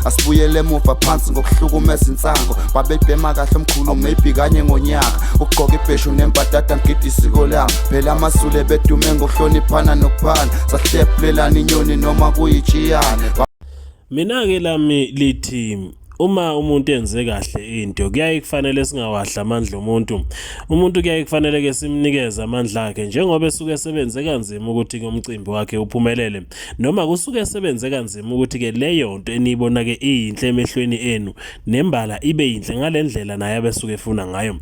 Asibuyele emuva phansi ngokuhlukumeza insango babebhema kahle omkhulu maybe kanye ngonyaka ugqoka ibheshu nembadada ngidi isiko lami phela amasule bedume ngokuhloniphana nokuphana sahlephulelana inyoni noma kuyijiyane. Mina ke lami lithi uma umuntu enze kahle into kuyaye kufanele singawahla amandla umuntu kuyaye kufanele ke simnikeze amandla akhe njengoba esuke esebenze kanzima ukuthi ke umcimbi wakhe uphumelele noma kusuke esebenze kanzima ukuthi ke leyo nto enibona ke iyinhle emehlweni enu nembala ibe yinhle ngalendlela naye abesuke efuna ngayo.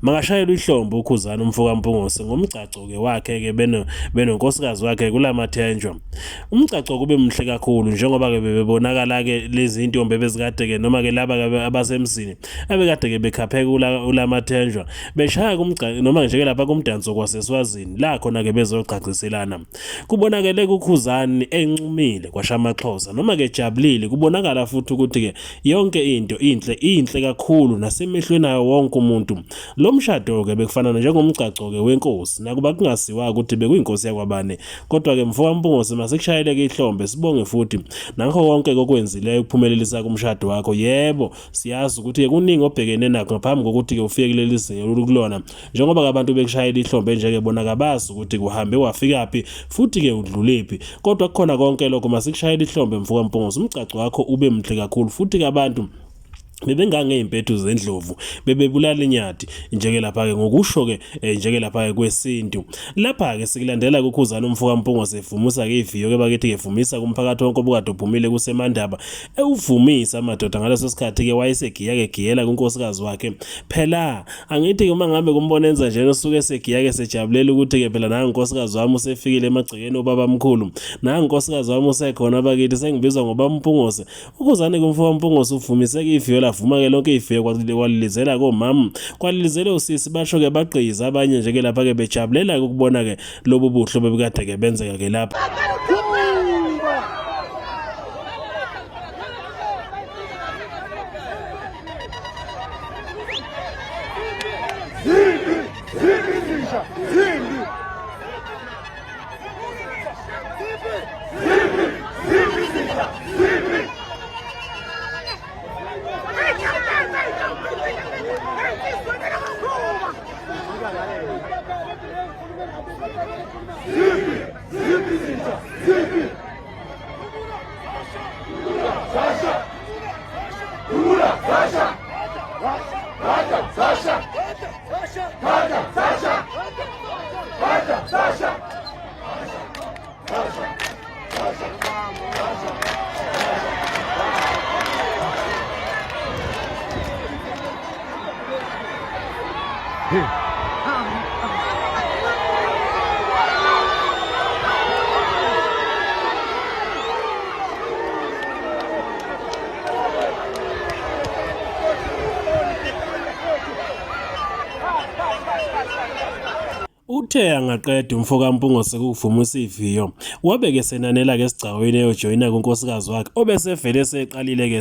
Makashayela ihlombe uKhuzani umfoka Mpungose ngomgcaco ke wakhe ke benonkosikazi wakhe kulamathenjwa. Umgcaco kube mhle kakhulu njengoba ke bebonakala ke lezi intombi bezikade ke noma ke laba abasemzini abekade ke bekhapheka ulamathenjwa beshaya kumgcaco noma nje ke lapha kumdanso kwaseSwazini la khona ke bezocaciselana. Kubonakele kuKhuzani encumile kwashamaXhosa noma ke jabulile kubonakala futhi ukuthi ke yonke into inhle kakhulu nasemehlweni nayo wonke umuntu. Lo mshado ke bekufana njengomgcaco ke wenkosi nakuba kungasiwa ukuthi bekuyinkosi yakwabane kodwa ke mfoka Mpungose masekushayele ke ihlombe sibonge futhi nakho konke kokwenzileyo ukuphumelelisa kumshado wakho. Yebo siyazi ukuthi kuningi obhekene nakho ngaphambi kokuthi ke ufike kuleli zinga lokulona njengoba abantu bekushayela ihlombe nje ke bona kabazi ukuthi kuhambe wafikaphi futhi ke udlulephi kodwa kukhona konke lokho masekushayela ihlombe mfoka Mpungose umgcaco wakho ube mhle kakhulu futhi ke abantu bebengangeyimpedu zendlovu bebebulala inyati njeke lapha ke ngokusho ke njeke lapha ke kwesintu. Lapha ke sikulandela kuKhuzani umfoka Mpungose evumisa ke iviyo ke bakithi ke vumisa kumphakathi wonke obukade uphumile kusemandaba ewuvumisa amadoda ngaleso sikhathi ke wayesegiya ke giyela kunkosikazi wakhe. Phela angithi uma ngabe kumbona enza nje osuke esegiya ke sejabulela ukuthi ke phela nanga unkosikazi wami usefikile emagcekeni obaba mkhulu nanga unkosikazi wami usekhona bakithi sengibizwa ngoba Mpungose. uKhuzani kumfoka Mpungose uvumise ke iviyo vuma ke lonke ife kwalilizela komama kwalilizele usisi basho ke bagqiza abanye nje ke lapha ke bejabulela ukubona ke lobu buhlo bebekade ke benzeka ke lapha. Uthe angaqeda umfoka Mpungose ukuvumisa iviyo wabeke senanela ke sigcaweni eyojoyina kunkosikazi wakhe obesevele seqalile ke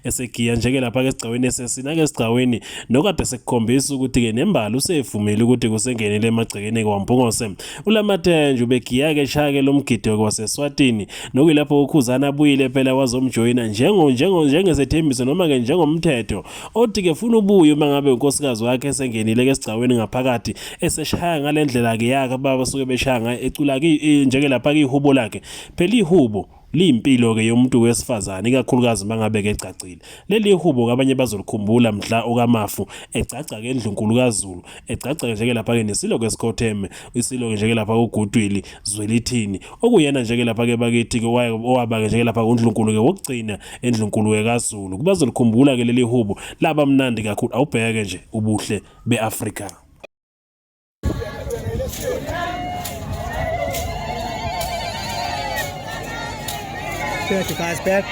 esegiya njeke lapha ke sigcaweni esesina ke sigcaweni nokade sekukhombisa ukuthi ke nembala usevumile ukuthi kusengenele emagcekeni kwaMpungose. Ulamathenjwa begiya ke shaya ke lomgido kwaseSwatini nokuyilapho uKhuzani abuyile phela wazomjoyina njengesethembiso noma ke njengomthetho othi ke funa ubuye uma ngabe unkosikazi wakhe esengenile ke sigcaweni ngaphakathi eseshaya ngalendlela ke yakhe baba suke beshanga ecula ke njeke lapha ke ihubo lakhe phela ihubo liyimpilo ke yomuntu wesifazane ikakhulukazi mangabe ke ecacile. Leli ihubo kabanye bazolikhumbula mhla okamafu ecaca ke endlunkulu kaZulu ecaca njeke lapha ke nesilo kwesikhotheme isilo njeke lapha uGudwili Zwelithini okuyena njeke lapha ke bakithi ke owaba njeke lapha uNdlunkulu ke wokugcina endlunkulu ke kaZulu. Kubazolikhumbula ke leli ihubo laba mnandi kakhulu awubheke nje ubuhle beAfrika. Guys, back.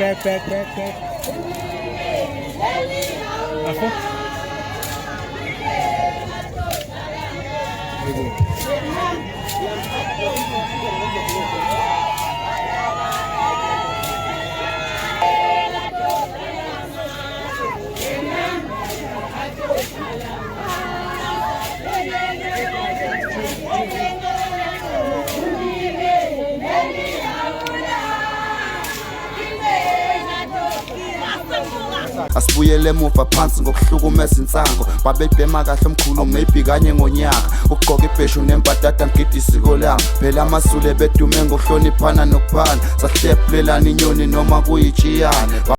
Afo. asibuyele emuva phansi ngokuhlukumeza insango babebhema kahle omkhulu maybe kanye ngonyaka ukugqoka ibheshu nembadada ngigida isiko lami phela amasule bedume ngokuhloniphana nokuphana sahlephulelana inyoni noma kuyitshiyane